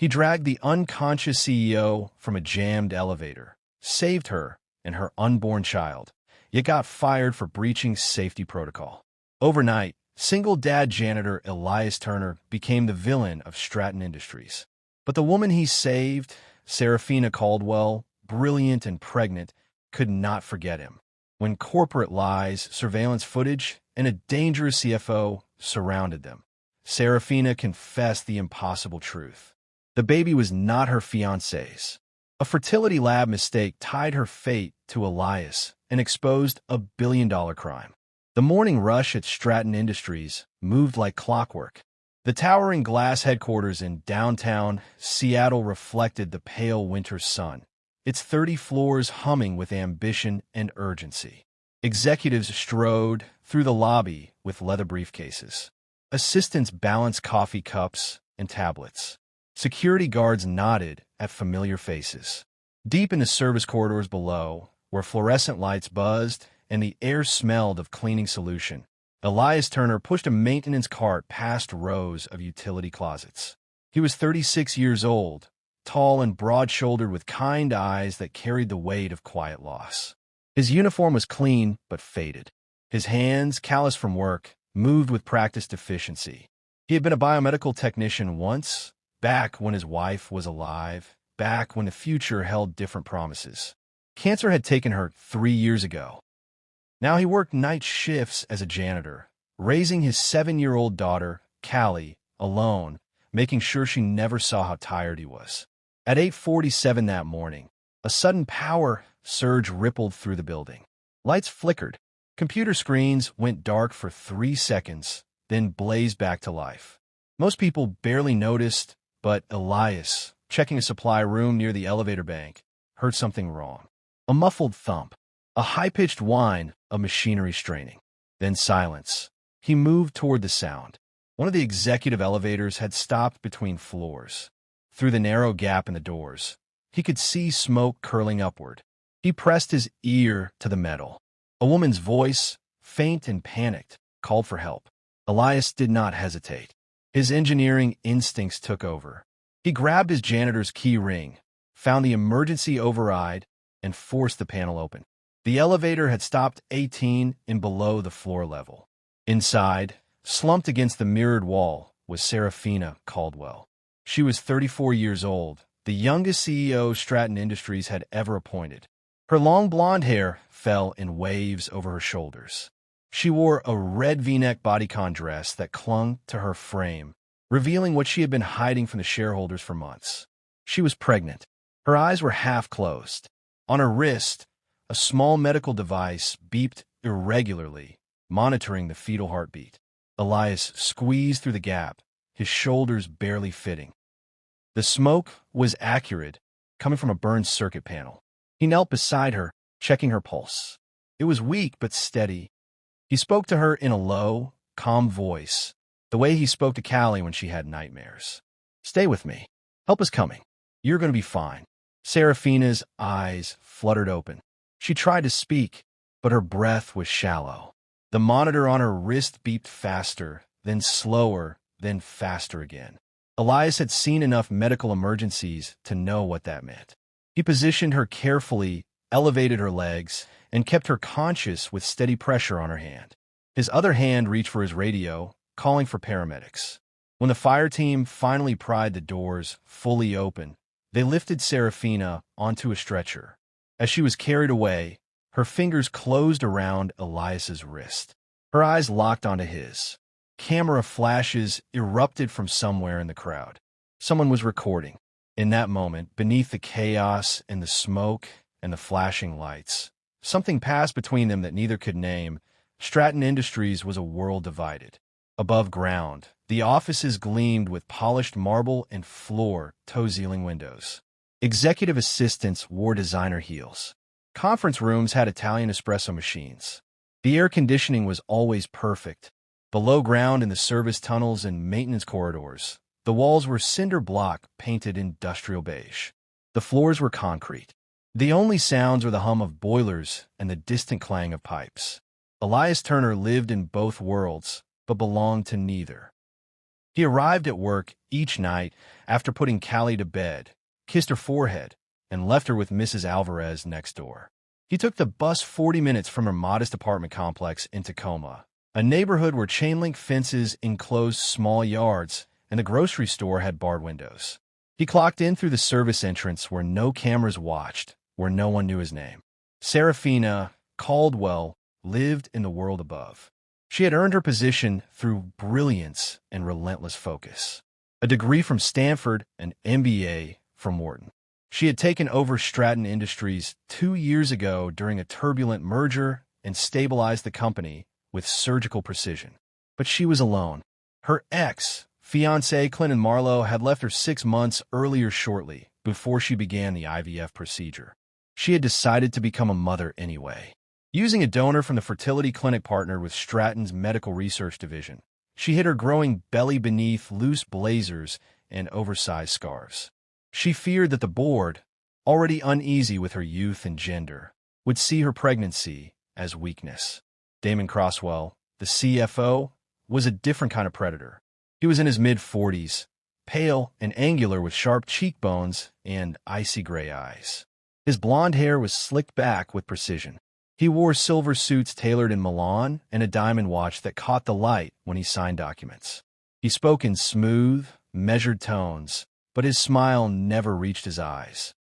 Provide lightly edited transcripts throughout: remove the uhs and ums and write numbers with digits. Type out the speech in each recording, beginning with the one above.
He dragged the unconscious CEO from a jammed elevator, saved her and her unborn child, yet got fired for breaching safety protocol. Overnight, single dad janitor Elias Turner became the villain of Stratton Industries. But the woman he saved, Seraphina Caldwell, brilliant and pregnant, could not forget him. When corporate lies, surveillance footage, and a dangerous CFO surrounded them, Seraphina confessed the impossible truth. The baby was not her fiancé's. A fertility lab mistake tied her fate to Elias and exposed a billion-dollar crime. The morning rush at Stratton Industries moved like clockwork. The towering glass headquarters in downtown Seattle reflected the pale winter sun, its 30 floors humming with ambition and urgency. Executives strode through the lobby with leather briefcases. Assistants balanced coffee cups and tablets. Security guards nodded at familiar faces. Deep in the service corridors below, where fluorescent lights buzzed and the air smelled of cleaning solution, Elias Turner pushed a maintenance cart past rows of utility closets. He was 36 years old, tall and broad-shouldered with kind eyes that carried the weight of quiet loss. His uniform was clean but faded. His hands, calloused from work, moved with practiced efficiency. He had been a biomedical technician once, back when his wife was alive, back when the future held different promises. Cancer had taken her 3 years ago. Now he worked night shifts as a janitor, raising his 7-year-old daughter, Callie, alone, making sure she never saw how tired he was. At 8:47 that morning, a sudden power surge rippled through the building. Lights flickered. Computer screens went dark for 3 seconds, then blazed back to life. Most people barely noticed, but Elias, checking a supply room near the elevator bank, heard something wrong. A muffled thump, a high-pitched whine of machinery straining. Then silence. He moved toward the sound. One of the executive elevators had stopped between floors. Through the narrow gap in the doors, he could see smoke curling upward. He pressed his ear to the metal. A woman's voice, faint and panicked, called for help. Elias did not hesitate. His engineering instincts took over. He grabbed his janitor's key ring, found the emergency override, and forced the panel open. The elevator had stopped 18 in below the floor level. Inside, slumped against the mirrored wall, was Seraphina Caldwell. She was 34 years old, the youngest CEO Stratton Industries had ever appointed. Her long blonde hair fell in waves over her shoulders. She wore a red V-neck bodycon dress that clung to her frame, revealing what she had been hiding from the shareholders for months. She was pregnant. Her eyes were half closed. On her wrist, a small medical device beeped irregularly, monitoring the fetal heartbeat. Elias squeezed through the gap, his shoulders barely fitting. The smoke was accurate, coming from a burned circuit panel. He knelt beside her, checking her pulse. It was weak but steady. He spoke to her in a low, calm voice, the way he spoke to Callie when she had nightmares. "Stay with me. Help is coming. You're going to be fine." Seraphina's eyes fluttered open. She tried to speak, but her breath was shallow. The monitor on her wrist beeped faster, then slower, then faster again. Elias had seen enough medical emergencies to know what that meant. He positioned her carefully, elevated her legs, and kept her conscious with steady pressure on her hand. His other hand reached for his radio, calling for paramedics. When the fire team finally pried the doors fully open, they lifted Seraphina onto a stretcher. As she was carried away, her fingers closed around Elias's wrist. Her eyes locked onto his. Camera flashes erupted from somewhere in the crowd. Someone was recording. In that moment, beneath the chaos and the smoke and the flashing lights, something passed between them that neither could name. Stratton Industries was a world divided. Above ground, the offices gleamed with polished marble and floor toe-ceiling windows. Executive assistants wore designer heels. Conference rooms had Italian espresso machines. The air conditioning was always perfect. Below ground in the service tunnels and maintenance corridors, the walls were cinder block painted industrial beige. The floors were concrete. The only sounds were the hum of boilers and the distant clang of pipes. Elias Turner lived in both worlds, but belonged to neither. He arrived at work each night after putting Callie to bed, kissed her forehead, and left her with Mrs. Alvarez next door. He took the bus 40 minutes from her modest apartment complex in Tacoma, a neighborhood where chain-link fences enclosed small yards and the grocery store had barred windows. He clocked in through the service entrance where no cameras watched, where no one knew his name. Seraphina Caldwell lived in the world above. She had earned her position through brilliance and relentless focus. A degree from Stanford, an MBA from Wharton. She had taken over Stratton Industries 2 years ago during a turbulent merger and stabilized the company with surgical precision. But she was alone. Her ex-fiancé, Clinton Marlowe, had left her 6 months earlier shortly before she began the IVF procedure. She had decided to become a mother anyway. Using a donor from the fertility clinic partnered with Stratton's medical research division, she hid her growing belly beneath loose blazers and oversized scarves. She feared that the board, already uneasy with her youth and gender, would see her pregnancy as weakness. Damon Croswell, the CFO, was a different kind of predator. He was in his mid-40s, pale and angular with sharp cheekbones and icy gray eyes. His blonde hair was slicked back with precision. He wore silver suits tailored in Milan and a diamond watch that caught the light when he signed documents. He spoke in smooth, measured tones, but his smile never reached his eyes.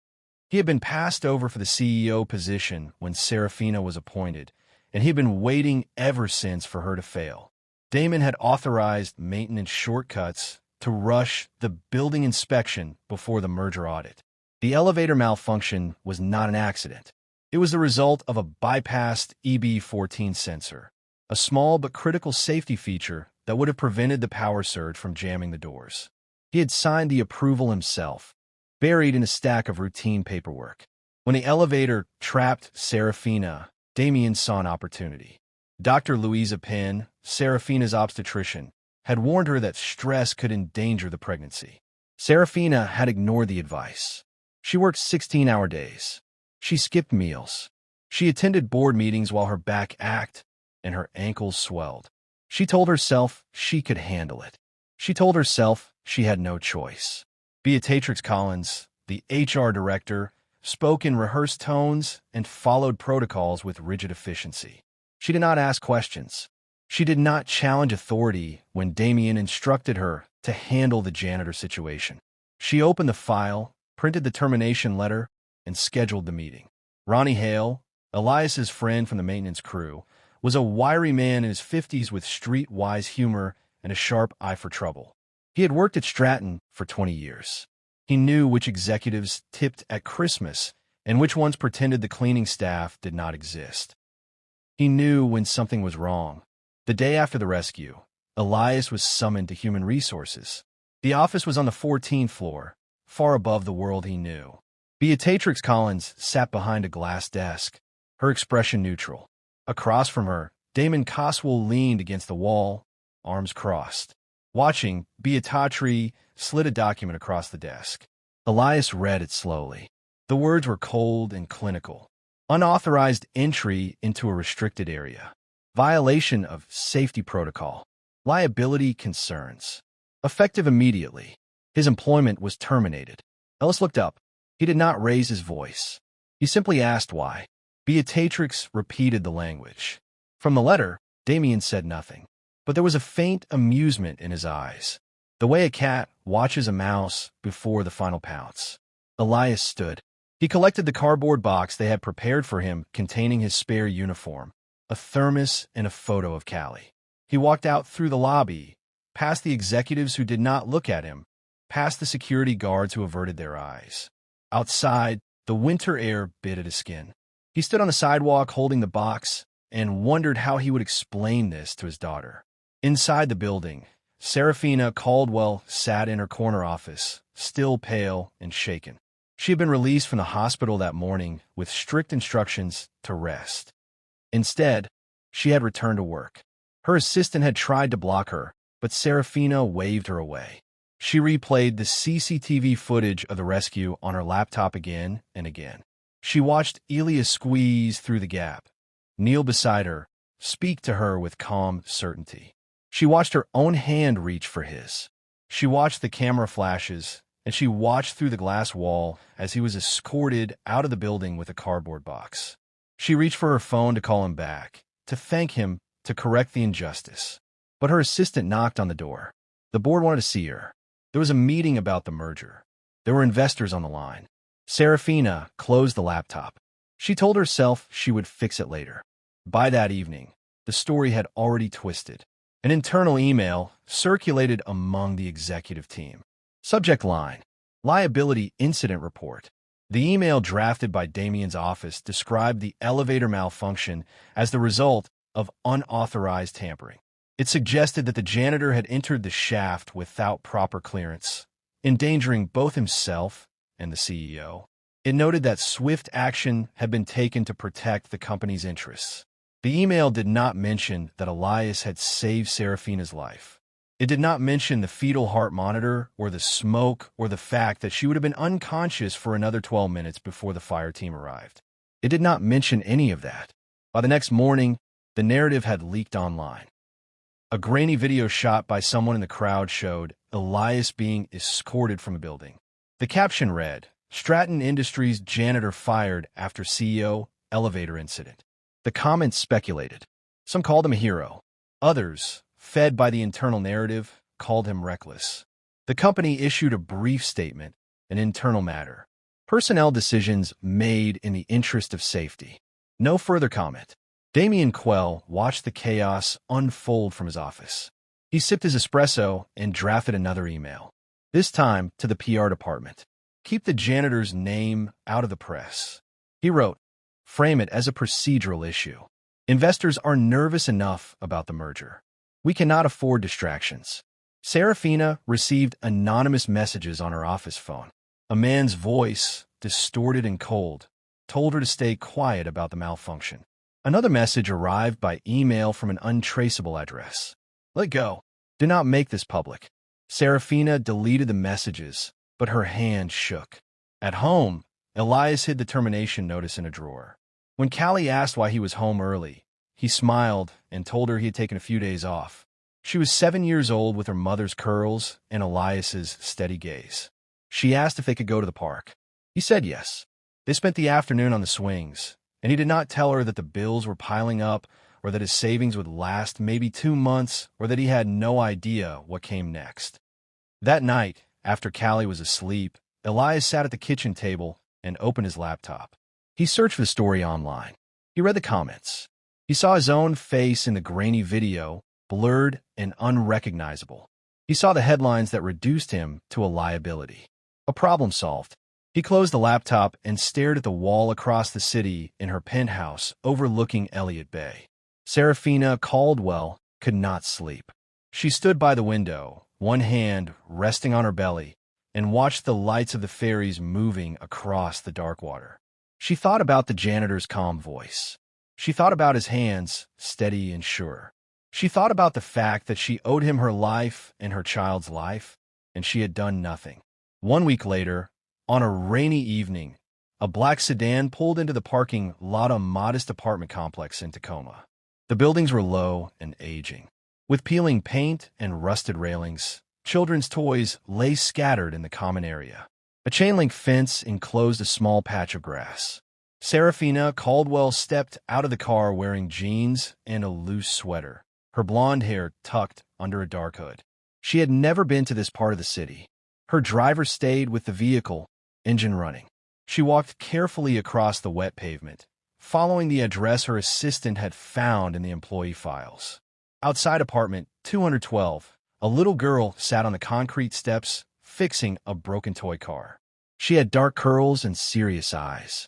He had been passed over for the CEO position when Seraphina was appointed, and he had been waiting ever since for her to fail. Damon had authorized maintenance shortcuts to rush the building inspection before the merger audit. The elevator malfunction was not an accident. It was the result of a bypassed EB14 sensor, a small but critical safety feature that would have prevented the power surge from jamming the doors. He had signed the approval himself, buried in a stack of routine paperwork. When the elevator trapped Seraphina, Damien saw an opportunity. Dr. Louisa Penn, Seraphina's obstetrician, had warned her that stress could endanger the pregnancy. Seraphina had ignored the advice. She worked 16-hour days. She skipped meals. She attended board meetings while her back ached and her ankles swelled. She told herself she could handle it. She told herself she had no choice. Beatrix Collins, the HR director, spoke in rehearsed tones and followed protocols with rigid efficiency. She did not ask questions. She did not challenge authority when Damien instructed her to handle the janitor situation. She opened the file, printed the termination letter, and scheduled the meeting. Ronnie Hale, Elias's friend from the maintenance crew, was a wiry man in his 50s with street-wise humor and a sharp eye for trouble. He had worked at Stratton for 20 years. He knew which executives tipped at Christmas and which ones pretended the cleaning staff did not exist. He knew when something was wrong. The day after the rescue, Elias was summoned to Human Resources. The office was on the 14th floor, far above the world he knew. Beatrix Collins sat behind a glass desk, her expression neutral. Across from her, Damon Croswell leaned against the wall, arms crossed. Watching, Beatrice slid a document across the desk. Elias read it slowly. The words were cold and clinical. Unauthorized entry into a restricted area. Violation of safety protocol. Liability concerns. Effective immediately. His employment was terminated. Ellis looked up. He did not raise his voice. He simply asked why. Beatrix repeated the language. From the letter, Damien said nothing, but there was a faint amusement in his eyes, the way a cat watches a mouse before the final pounce. Elias stood. He collected the cardboard box they had prepared for him containing his spare uniform, a thermos and a photo of Callie. He walked out through the lobby, past the executives who did not look at him, past the security guards who averted their eyes. Outside, the winter air bit at his skin. He stood on the sidewalk holding the box and wondered how he would explain this to his daughter. Inside the building, Seraphina Caldwell sat in her corner office, still pale and shaken. She had been released from the hospital that morning with strict instructions to rest. Instead, she had returned to work. Her assistant had tried to block her, but Seraphina waved her away. She replayed the CCTV footage of the rescue on her laptop again and again. She watched Elias squeeze through the gap, kneel beside her, speak to her with calm certainty. She watched her own hand reach for his. She watched the camera flashes, and she watched through the glass wall as he was escorted out of the building with a cardboard box. She reached for her phone to call him back, to thank him, to correct the injustice. But her assistant knocked on the door. The board wanted to see her. There was a meeting about the merger. There were investors on the line. Seraphina closed the laptop. She told herself she would fix it later. By that evening, the story had already twisted. An internal email circulated among the executive team. Subject line: Liability Incident Report. The email drafted by Damien's office described the elevator malfunction as the result of unauthorized tampering. It suggested that the janitor had entered the shaft without proper clearance, endangering both himself and the CEO. It noted that swift action had been taken to protect the company's interests. The email did not mention that Elias had saved Seraphina's life. It did not mention the fetal heart monitor or the smoke or the fact that she would have been unconscious for another 12 minutes before the fire team arrived. It did not mention any of that. By the next morning, the narrative had leaked online. A grainy video shot by someone in the crowd showed Elias being escorted from a building. The caption read, "Stratton Industries janitor fired after CEO elevator incident." The comments speculated. Some called him a hero. Others, fed by the internal narrative, called him reckless. The company issued a brief statement, an internal matter. Personnel decisions made in the interest of safety. No further comment. Damien Quell watched the chaos unfold from his office. He sipped his espresso and drafted another email, this time to the PR department. Keep the janitor's name out of the press. He wrote, frame it as a procedural issue. Investors are nervous enough about the merger. We cannot afford distractions. Seraphina received anonymous messages on her office phone. A man's voice, distorted and cold, told her to stay quiet about the malfunction. Another message arrived by email from an untraceable address. Let go. Do not make this public. Seraphina deleted the messages, but her hand shook. At home, Elias hid the termination notice in a drawer. When Callie asked why he was home early, he smiled and told her he had taken a few days off. She was 7 years old with her mother's curls and Elias's steady gaze. She asked if they could go to the park. He said yes. They spent the afternoon on the swings, and he did not tell her that the bills were piling up or that his savings would last maybe 2 months or that he had no idea what came next. That night, after Callie was asleep, Elias sat at the kitchen table and opened his laptop. He searched for the story online. He read the comments. He saw his own face in the grainy video, blurred and unrecognizable. He saw the headlines that reduced him to a liability. A problem solved. He closed the laptop and stared at the wall across the city in her penthouse overlooking Elliott Bay. Seraphina Caldwell could not sleep. She stood by the window, one hand resting on her belly, and watched the lights of the ferries moving across the dark water. She thought about the janitor's calm voice. She thought about his hands, steady and sure. She thought about the fact that she owed him her life and her child's life, and she had done nothing. 1 week later, on a rainy evening, a black sedan pulled into the parking lot of a modest apartment complex in Tacoma. The buildings were low and aging. With peeling paint and rusted railings, children's toys lay scattered in the common area. A chain-link fence enclosed a small patch of grass. Seraphina Caldwell stepped out of the car wearing jeans and a loose sweater, her blonde hair tucked under a dark hood. She had never been to this part of the city. Her driver stayed with the vehicle, engine running. She walked carefully across the wet pavement, following the address her assistant had found in the employee files. Outside apartment 212, a little girl sat on the concrete steps, fixing a broken toy car. She had dark curls and serious eyes.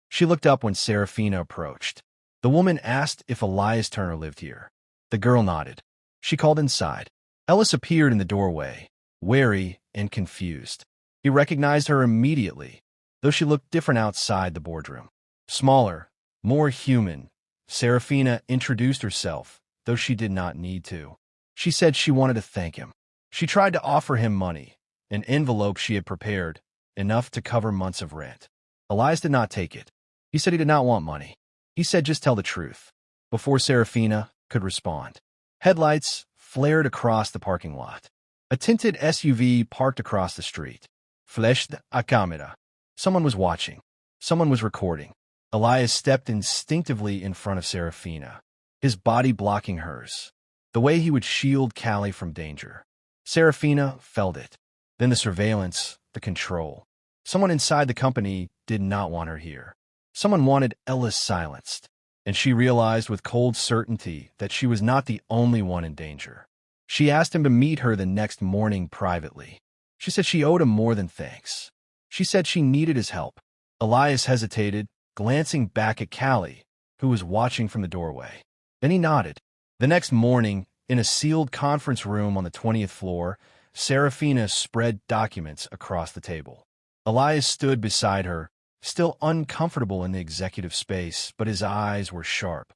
She looked up when Seraphina approached. The woman asked if Elias Turner lived here. The girl nodded. She called inside. Ellis appeared in the doorway, wary and confused. He recognized her immediately, though she looked different outside the boardroom. Smaller, more human, Seraphina introduced herself, though she did not need to. She said she wanted to thank him. She tried to offer him money, an envelope she had prepared, enough to cover months of rent. Elias did not take it. He said he did not want money. He said just tell the truth. Before Seraphina could respond, headlights flared across the parking lot. A tinted SUV parked across the street. Flashed a camera. Someone was watching. Someone was recording. Elias stepped instinctively in front of Seraphina, his body blocking hers, the way he would shield Callie from danger. Seraphina felt it. Then the surveillance, the control. Someone inside the company did not want her here. Someone wanted Ellis silenced, and she realized with cold certainty that she was not the only one in danger. She asked him to meet her the next morning privately. She said she owed him more than thanks. She said she needed his help. Elias hesitated, glancing back at Callie, who was watching from the doorway. Then he nodded. The next morning, in a sealed conference room on the 20th floor, Seraphina spread documents across the table. Elias stood beside her, still uncomfortable in the executive space, but his eyes were sharp.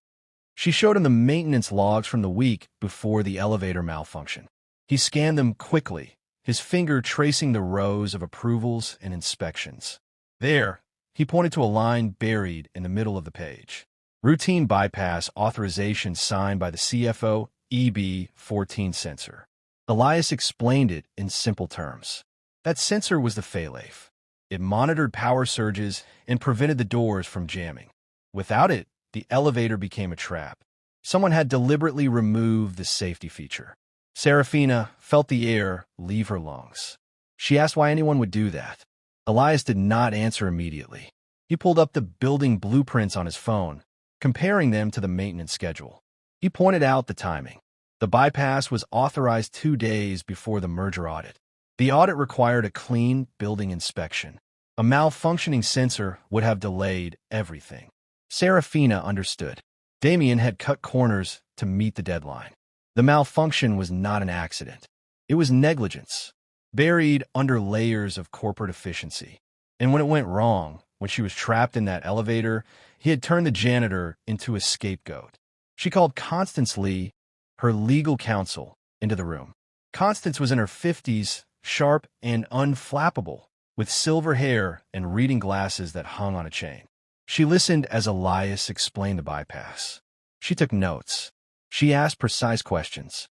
She showed him the maintenance logs from the week before the elevator malfunction. He scanned them quickly, his finger tracing the rows of approvals and inspections. There, he pointed to a line buried in the middle of the page. Routine bypass authorization signed by the CFO EB14 sensor. Elias explained it in simple terms. That sensor was the fail-safe. It monitored power surges and prevented the doors from jamming. Without it, the elevator became a trap. Someone had deliberately removed the safety feature. Seraphina felt the air leave her lungs. She asked why anyone would do that. Elias did not answer immediately. He pulled up the building blueprints on his phone, comparing them to the maintenance schedule. He pointed out the timing. The bypass was authorized 2 days before the merger audit. The audit required a clean building inspection. A malfunctioning sensor would have delayed everything. Seraphina understood. Damien had cut corners to meet the deadline. The malfunction was not an accident. It was negligence, buried under layers of corporate efficiency. And when it went wrong, when she was trapped in that elevator, he had turned the janitor into a scapegoat. She called Constance Lee, her legal counsel, into the room. Constance was in her 50s, sharp and unflappable, with silver hair and reading glasses that hung on a chain. She listened as Elias explained the bypass. She took notes. She asked precise questions.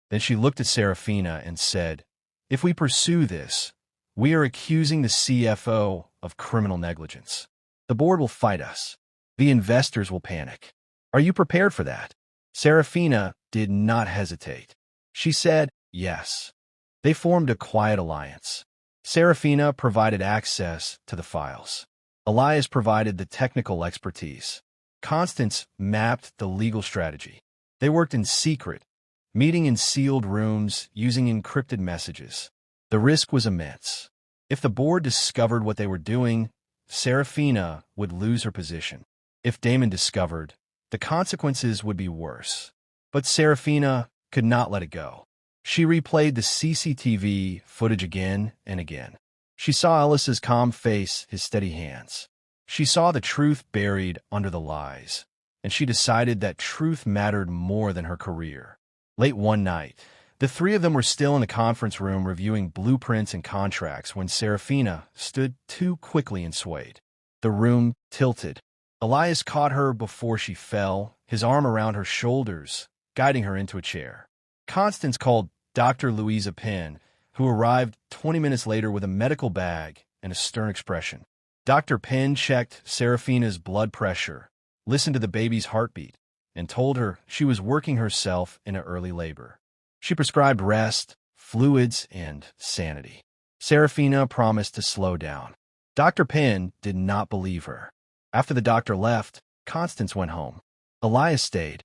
Then she looked at Seraphina and said, "If we pursue this, we are accusing the CFO of criminal negligence. The board will fight us. The investors will panic. Are you prepared for that?" Seraphina did not hesitate. She said, yes. They formed a quiet alliance. Seraphina provided access to the files. Elias provided the technical expertise. Constance mapped the legal strategy. They worked in secret, meeting in sealed rooms using encrypted messages. The risk was immense. If the board discovered what they were doing, Seraphina would lose her position. If Damon discovered, the consequences would be worse. But Seraphina could not let it go. She replayed the CCTV footage again and again. She saw Ellis's calm face, his steady hands. She saw the truth buried under the lies, and she decided that truth mattered more than her career. Late one night, the three of them were still in the conference room reviewing blueprints and contracts when Seraphina stood too quickly and swayed. The room tilted. Elias caught her before she fell, his arm around her shoulders, guiding her into a chair. Constance called Dr. Louisa Penn, who arrived 20 minutes later with a medical bag and a stern expression. Dr. Penn checked Seraphina's blood pressure, listened to the baby's heartbeat, and told her she was working herself into early labor. She prescribed rest, fluids, and sanity. Seraphina promised to slow down. Dr. Penn did not believe her. After the doctor left, Constance went home. Elias stayed.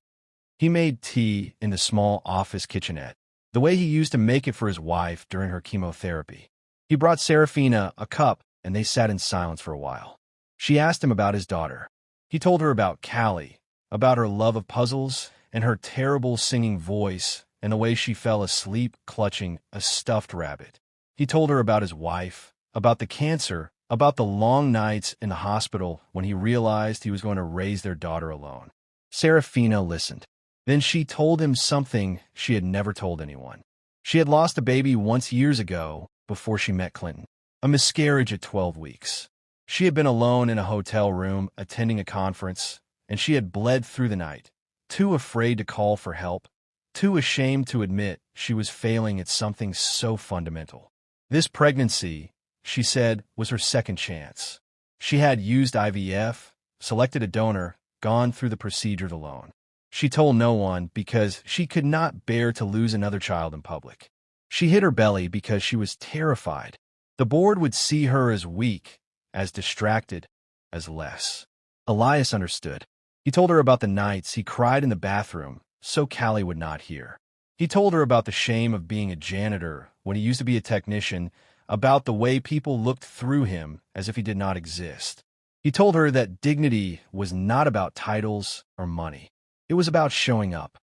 He made tea in the small office kitchenette, the way he used to make it for his wife during her chemotherapy. He brought Seraphina a cup, and they sat in silence for a while. She asked him about his daughter. He told her about Callie, about her love of puzzles, and her terrible singing voice, and the way she fell asleep clutching a stuffed rabbit. He told her about his wife, about the cancer, about the long nights in the hospital when he realized he was going to raise their daughter alone. Seraphina listened. Then she told him something she had never told anyone. She had lost a baby once years ago before she met Clinton. A miscarriage at 12 weeks. She had been alone in a hotel room attending a conference, and she had bled through the night, too afraid to call for help, too ashamed to admit she was failing at something so fundamental. This pregnancy, she said, was her second chance. She had used IVF, selected a donor, gone through the procedure alone. She told no one because she could not bear to lose another child in public. She hid her belly because she was terrified. The board would see her as weak, as distracted, as less. Elias understood. He told her about the nights he cried in the bathroom so Callie would not hear. He told her about the shame of being a janitor when he used to be a technician, about the way people looked through him as if he did not exist. He told her that dignity was not about titles or money. It was about showing up.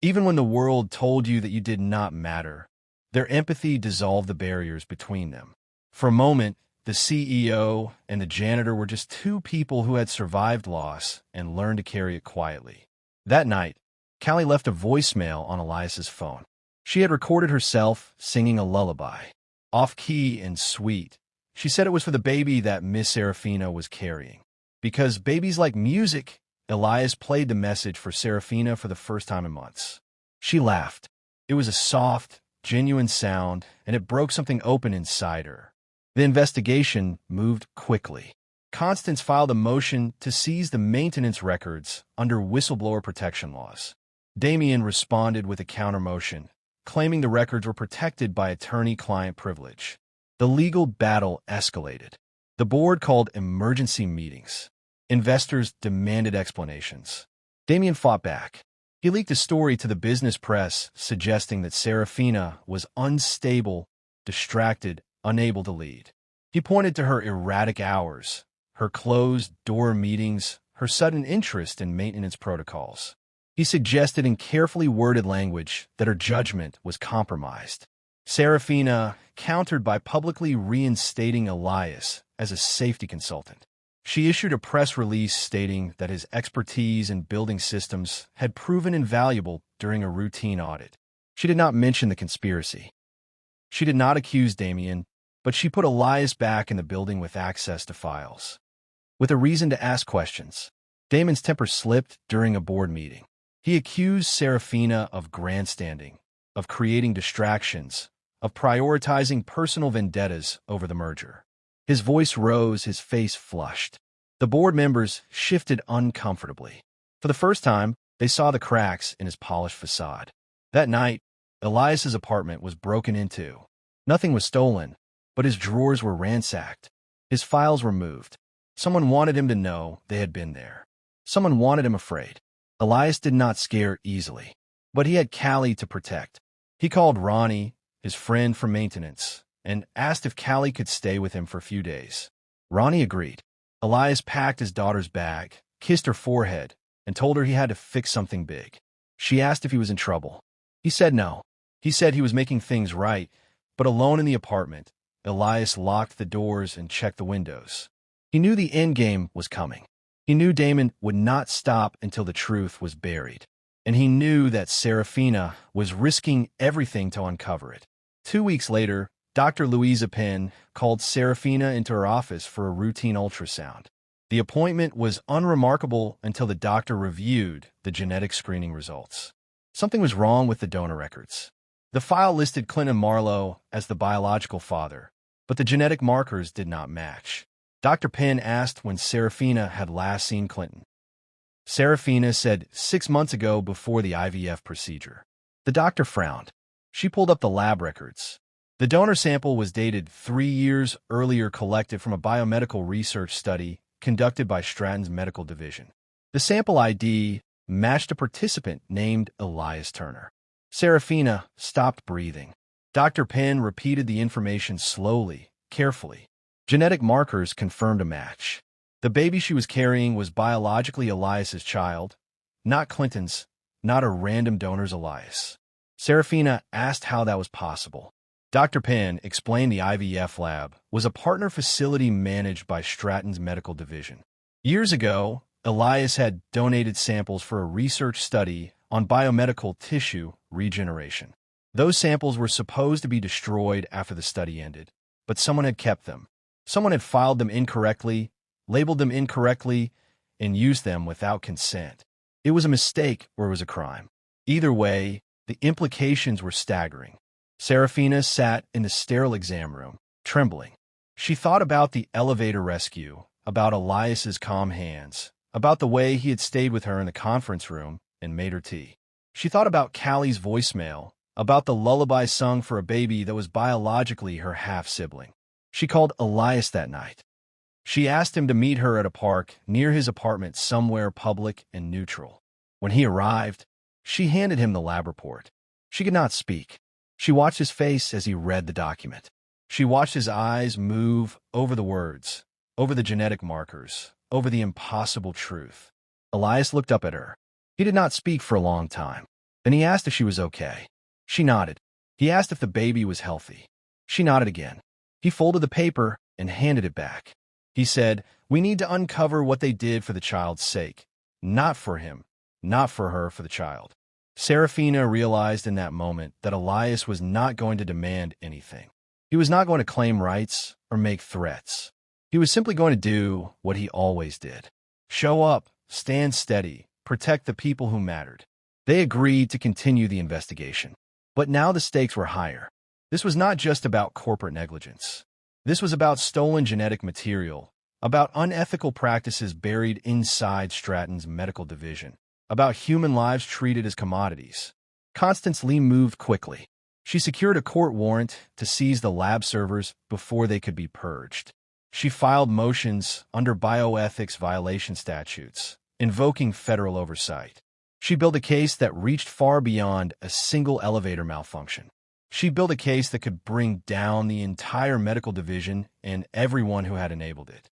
Even when the world told you that you did not matter, their empathy dissolved the barriers between them. For a moment, the CEO and the janitor were just two people who had survived loss and learned to carry it quietly. That night, Callie left a voicemail on Elias's phone. She had recorded herself singing a lullaby, off-key and sweet. She said it was for the baby that Miss Seraphina was carrying. Because babies like music, Elias played the message for Seraphina for the first time in months. She laughed. It was a soft, genuine sound, and it broke something open inside her. The investigation moved quickly. Constance filed a motion to seize the maintenance records under whistleblower protection laws. Damien responded with a counter-motion, claiming the records were protected by attorney-client privilege. The legal battle escalated. The board called emergency meetings. Investors demanded explanations. Damien fought back. He leaked a story to the business press suggesting that Seraphina was unstable, distracted, unable to lead. He pointed to her erratic hours, her closed-door meetings, her sudden interest in maintenance protocols. He suggested in carefully worded language that her judgment was compromised. Seraphina countered by publicly reinstating Elias as a safety consultant. She issued a press release stating that his expertise in building systems had proven invaluable during a routine audit. She did not mention the conspiracy. She did not accuse Damien, but she put Elias back in the building with access to files. With a reason to ask questions, Damon's temper slipped during a board meeting. He accused Seraphina of grandstanding, of creating distractions, of prioritizing personal vendettas over the merger. His voice rose, his face flushed. The board members shifted uncomfortably. For the first time, they saw the cracks in his polished facade. That night, Elias's apartment was broken into. Nothing was stolen, but his drawers were ransacked. His files were moved. Someone wanted him to know they had been there. Someone wanted him afraid. Elias did not scare easily, but he had Callie to protect. He called Ronnie, his friend from maintenance, and asked if Callie could stay with him for a few days. Ronnie agreed. Elias packed his daughter's bag, kissed her forehead, and told her he had to fix something big. She asked if he was in trouble. He said no. He said he was making things right, but alone in the apartment, Elias locked the doors and checked the windows. He knew the endgame was coming. He knew Damon would not stop until the truth was buried. And he knew that Seraphina was risking everything to uncover it. 2 weeks later, Dr. Louisa Penn called Seraphina into her office for a routine ultrasound. The appointment was unremarkable until the doctor reviewed the genetic screening results. Something was wrong with the donor records. The file listed Clinton Marlowe as the biological father, but the genetic markers did not match. Dr. Penn asked when Seraphina had last seen Clinton. Seraphina said 6 months ago before the IVF procedure. The doctor frowned. She pulled up the lab records. The donor sample was dated 3 years earlier, collected from a biomedical research study conducted by Stratton's medical division. The sample ID matched a participant named Elias Turner. Seraphina stopped breathing. Dr. Penn repeated the information slowly, carefully. Genetic markers confirmed a match. The baby she was carrying was biologically Elias's child, not Clinton's, not a random donor's Elias. Seraphina asked how that was possible. Dr. Penn explained the IVF lab was a partner facility managed by Stratton's medical division. Years ago, Elias had donated samples for a research study on biomedical tissue regeneration. Those samples were supposed to be destroyed after the study ended, but someone had kept them. Someone had filed them incorrectly, labeled them incorrectly, and used them without consent. It was a mistake or it was a crime. Either way, The implications were staggering. Seraphina sat in the sterile exam room, trembling. She thought about the elevator rescue, about Elias's calm hands, about the way he had stayed with her in the conference room and made her tea. She thought about Callie's voicemail, about the lullaby sung for a baby that was biologically her half-sibling. She called Elias that night. She asked him to meet her at a park near his apartment somewhere public and neutral. When he arrived, she handed him the lab report. She could not speak. She watched his face as he read the document. She watched his eyes move over the words, over the genetic markers, over the impossible truth. Elias looked up at her. He did not speak for a long time. Then he asked if she was okay. She nodded. He asked if the baby was healthy. She nodded again. He folded the paper and handed it back. He said, "We need to uncover what they did for the child's sake. Not for him, not for her, for the child." Seraphina realized in that moment that Elias was not going to demand anything. He was not going to claim rights or make threats. He was simply going to do what he always did. Show up, stand steady, protect the people who mattered. They agreed to continue the investigation. But now the stakes were higher. This was not just about corporate negligence. This was about stolen genetic material, about unethical practices buried inside Stratton's medical division, about human lives treated as commodities. Constance Lee moved quickly. She secured a court warrant to seize the lab servers before they could be purged. She filed motions under bioethics violation statutes, invoking federal oversight. She built a case that reached far beyond a single elevator malfunction. She built a case that could bring down the entire medical division and everyone who had enabled it.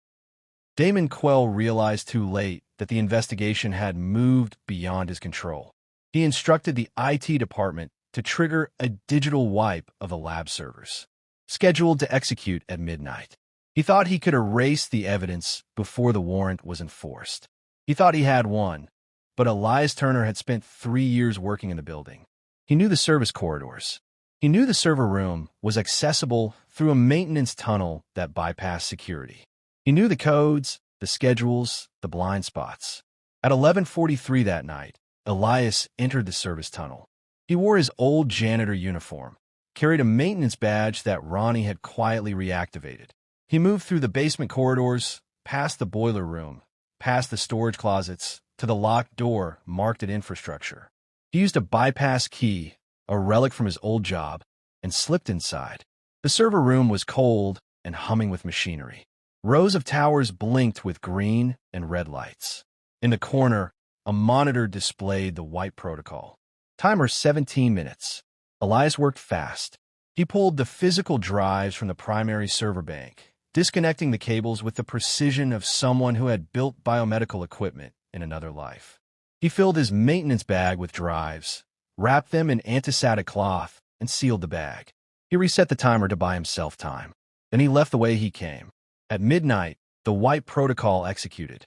Damon Quell realized too late that the investigation had moved beyond his control. He instructed the IT department to trigger a digital wipe of the lab servers, scheduled to execute at midnight. He thought he could erase the evidence before the warrant was enforced. He thought he had won, but Elias Turner had spent 3 years working in the building. He knew the service corridors. He knew the server room was accessible through a maintenance tunnel that bypassed security. He knew the codes, the schedules, the blind spots. At 11:43 that night, Elias entered the service tunnel. He wore his old janitor uniform, carried a maintenance badge that Ronnie had quietly reactivated. He moved through the basement corridors, past the boiler room, past the storage closets, to the locked door marked at infrastructure. He used a bypass key, a relic from his old job, and slipped inside. The server room was cold and humming with machinery. Rows of towers blinked with green and red lights. In the corner, a monitor displayed the wipe protocol. Timer 17 minutes. Elias worked fast. He pulled the physical drives from the primary server bank, disconnecting the cables with the precision of someone who had built biomedical equipment in another life. He filled his maintenance bag with drives, wrapped them in antiseptic cloth, and sealed the bag. He reset the timer to buy himself time. Then he left the way he came. At midnight, the wipe protocol executed.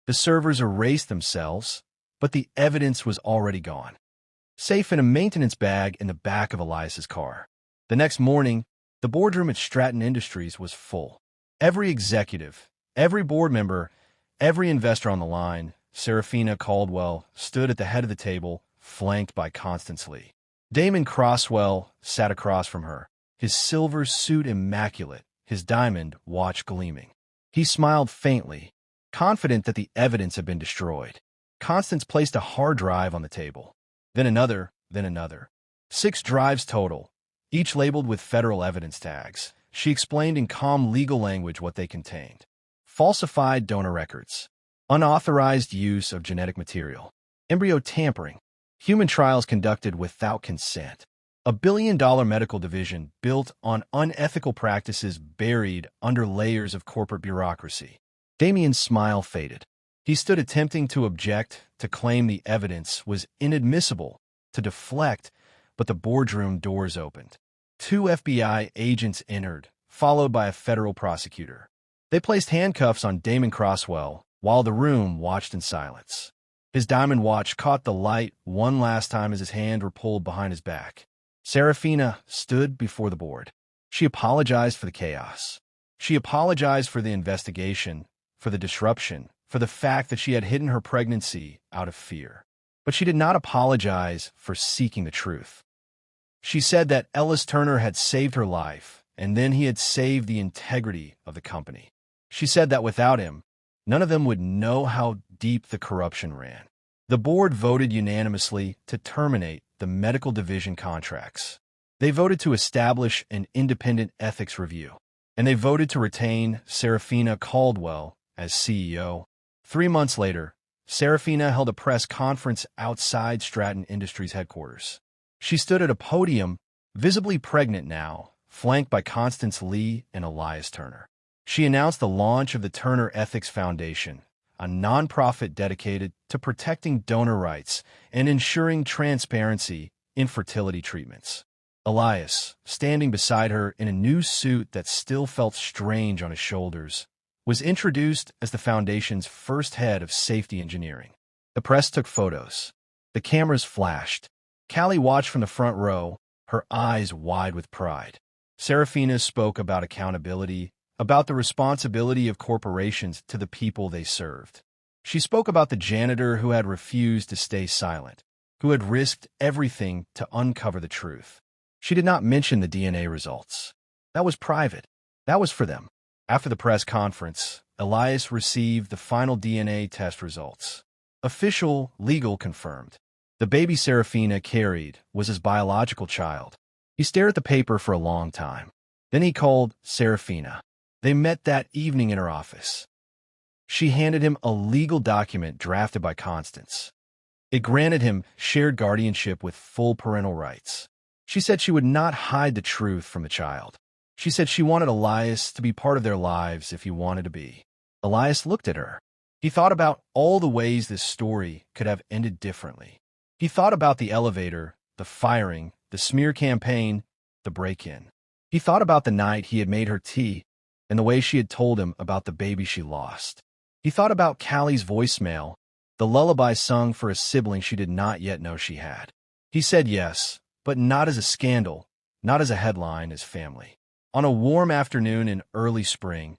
The servers erased themselves, but the evidence was already gone. Safe in a maintenance bag in the back of Elias's car. The next morning, the boardroom at Stratton Industries was full. Every executive, every board member, every investor on the line, Seraphina Caldwell, stood at the head of the table, flanked by Constance Lee. Damon Crosswell sat across from her, his silver suit immaculate, his diamond watch gleaming. He smiled faintly, confident that the evidence had been destroyed. Constance placed a hard drive on the table. Then another, then another. 6 drives total, each labeled with federal evidence tags. She explained in calm legal language what they contained. Falsified donor records, unauthorized use of genetic material, embryo tampering, human trials conducted without consent, a billion-dollar medical division built on unethical practices buried under layers of corporate bureaucracy. Damien's smile faded. He stood attempting to object, to claim the evidence was inadmissible, to deflect, but the boardroom doors opened. 2 FBI agents entered, followed by a federal prosecutor. They placed handcuffs on Damon Crosswell while the room watched in silence. His diamond watch caught the light one last time as his hands were pulled behind his back. Seraphina stood before the board. She apologized for the chaos. She apologized for the investigation, for the disruption, for the fact that she had hidden her pregnancy out of fear. but she did not apologize for seeking the truth. She said that Elias Turner had saved her life, and then he had saved the integrity of the company. She said that without him, none of them would know how deep the corruption ran. The board voted unanimously to terminate the medical division contracts. They voted to establish an independent ethics review, and they voted to retain Seraphina Caldwell as CEO. 3 months later, Seraphina held a press conference outside Stratton Industries headquarters. She stood at a podium, visibly pregnant now, flanked by Constance Lee and Elias Turner. She announced the launch of the Turner Ethics Foundation, a nonprofit dedicated to protecting donor rights and ensuring transparency in fertility treatments. Elias, standing beside her in a new suit that still felt strange on his shoulders, was introduced as the foundation's first head of safety engineering. The press took photos. The cameras flashed. Callie watched from the front row, her eyes wide with pride. Seraphina spoke about accountability, about the responsibility of corporations to the people they served. She spoke about the janitor who had refused to stay silent, who had risked everything to uncover the truth. She did not mention the DNA results. That was private. That was for them. After the press conference, Elias received the final DNA test results. Official, legal confirmed. The baby Seraphina carried was his biological child. He stared at the paper for a long time. Then he called Seraphina. They met that evening in her office. She handed him a legal document drafted by Constance. It granted him shared guardianship with full parental rights. She said she would not hide the truth from the child. She said she wanted Elias to be part of their lives if he wanted to be. Elias looked at her. He thought about all the ways this story could have ended differently. He thought about the elevator, the firing, the smear campaign, the break-in. He thought about the night he had made her tea and the way she had told him about the baby she lost. He thought about Callie's voicemail, the lullaby sung for a sibling she did not yet know she had. He said yes, but not as a scandal, not as a headline, as family. On a warm afternoon in early spring,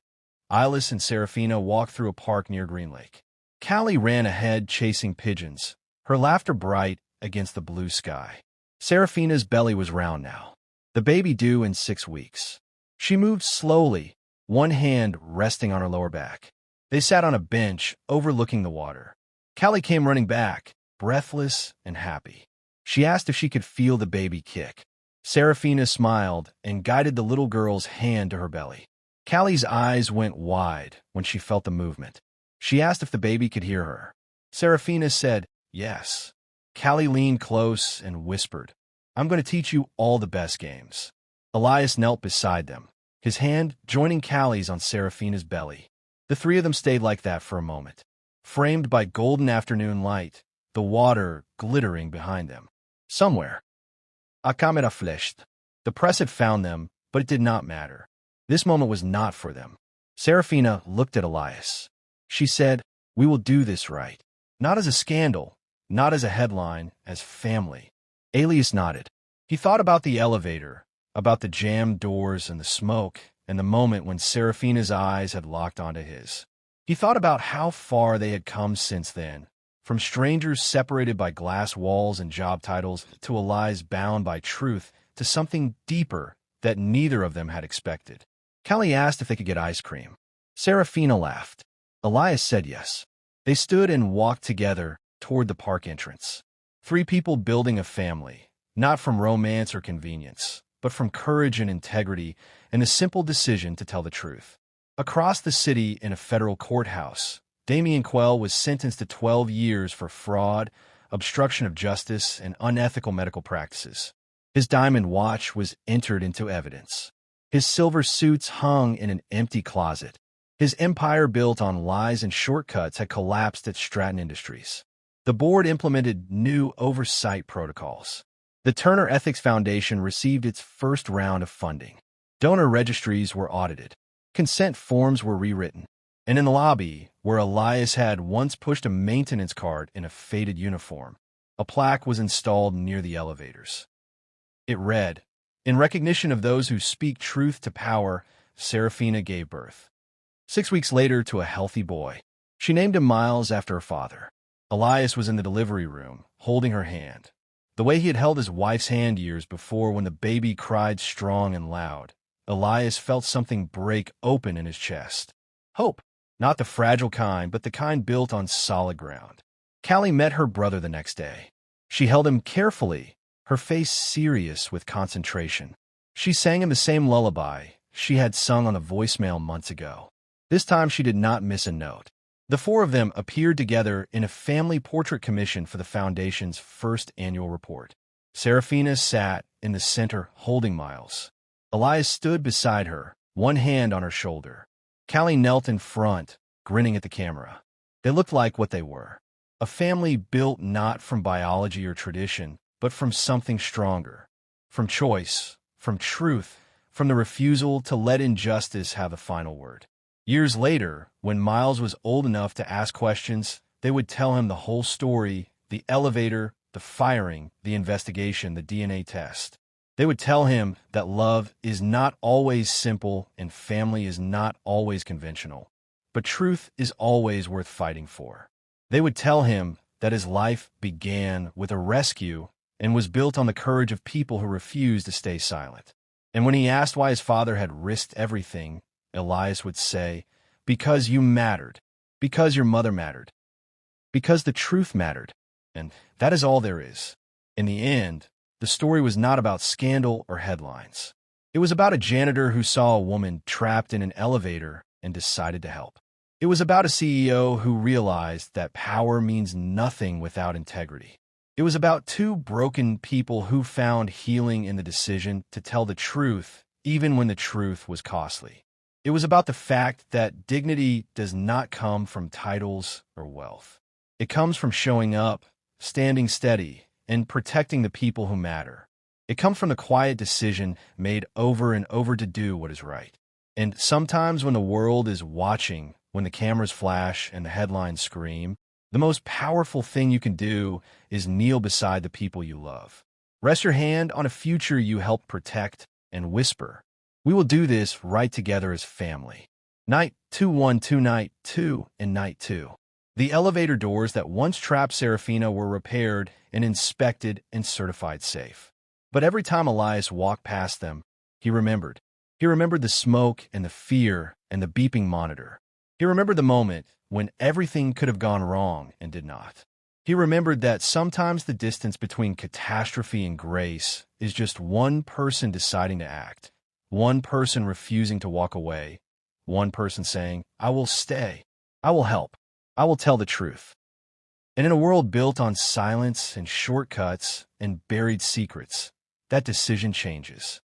Elias and Seraphina walked through a park near Green Lake. Callie ran ahead chasing pigeons, her laughter bright against the blue sky. Seraphina's belly was round now, the baby due in 6 weeks. She moved slowly, one hand resting on her lower back. They sat on a bench overlooking the water. Callie came running back, breathless and happy. She asked if she could feel the baby kick. Seraphina smiled and guided the little girl's hand to her belly. Callie's eyes went wide when she felt the movement. She asked if the baby could hear her. Seraphina said, yes. Callie leaned close and whispered, I'm going to teach you all the best games. Elias knelt beside them, his hand joining Callie's on Seraphina's belly. The three of them stayed like that for a moment, framed by golden afternoon light, the water glittering behind them. Somewhere, a camera flashed. The press had found them, but it did not matter. This moment was not for them. Seraphina looked at Elias. She said, we will do this right. Not as a scandal, not as a headline, as family. Elias nodded. He thought about the elevator, about the jammed doors and the smoke, and the moment when Seraphina's eyes had locked onto his. He thought about how far they had come since then, from strangers separated by glass walls and job titles to Elias bound by truth to something deeper that neither of them had expected. Callie asked if they could get ice cream. Seraphina laughed. Elias said yes. They stood and walked together toward the park entrance. 3 people building a family, not from romance or convenience, but from courage and integrity and a simple decision to tell the truth. Across the city in a federal courthouse, Damien Quell was sentenced to 12 years for fraud, obstruction of justice, and unethical medical practices. His diamond watch was entered into evidence. His silver suits hung in an empty closet. His empire built on lies and shortcuts had collapsed at Stratton Industries. The board implemented new oversight protocols. The Turner Ethics Foundation received its first round of funding. Donor registries were audited. Consent forms were rewritten. And in the lobby, where Elias had once pushed a maintenance cart in a faded uniform, a plaque was installed near the elevators. It read, in recognition of those who speak truth to power, Seraphina gave birth. 6 weeks later to a healthy boy. She named him Miles after her father. Elias was in the delivery room, holding her hand. The way he had held his wife's hand years before when the baby cried strong and loud, Elias felt something break open in his chest. Hope. Not the fragile kind, but the kind built on solid ground. Callie met her brother the next day. She held him carefully, her face serious with concentration. She sang him the same lullaby she had sung on the voicemail months ago. This time she did not miss a note. The four of them appeared together in a family portrait commission for the Foundation's first annual report. Seraphina sat in the center holding Miles. Elias stood beside her, one hand on her shoulder. Callie knelt in front, grinning at the camera. They looked like what they were. A family built not from biology or tradition, but from something stronger. From choice, from truth, from the refusal to let injustice have the final word. Years later, when Miles was old enough to ask questions, they would tell him the whole story, the elevator, the firing, the investigation, the DNA test. They would tell him that love is not always simple and family is not always conventional, but truth is always worth fighting for. They would tell him that his life began with a rescue and was built on the courage of people who refused to stay silent. And when he asked why his father had risked everything, Elias would say, "Because you mattered, because your mother mattered, because the truth mattered." And that is all there is. In the end, the story was not about scandal or headlines. It was about a janitor who saw a woman trapped in an elevator and decided to help. It was about a CEO who realized that power means nothing without integrity. It was about two broken people who found healing in the decision to tell the truth, even when the truth was costly. It was about the fact that dignity does not come from titles or wealth. It comes from showing up, standing steady, and protecting the people who matter. It comes from the quiet decision made over and over to do what is right. And sometimes when the world is watching, when the cameras flash and the headlines scream, the most powerful thing you can do is kneel beside the people you love. Rest your hand on a future you helped protect and whisper, "We will do this right together as family." Night 212, Night 2, and Night 2. The elevator doors that once trapped Seraphina were repaired and inspected and certified safe. But every time Elias walked past them, he remembered. He remembered the smoke and the fear and the beeping monitor. He remembered the moment when everything could have gone wrong and did not. He remembered that sometimes the distance between catastrophe and grace is just one person deciding to act, one person refusing to walk away, one person saying, "I will stay, I will help, I will tell the truth." And in a world built on silence and shortcuts and buried secrets, that decision changes.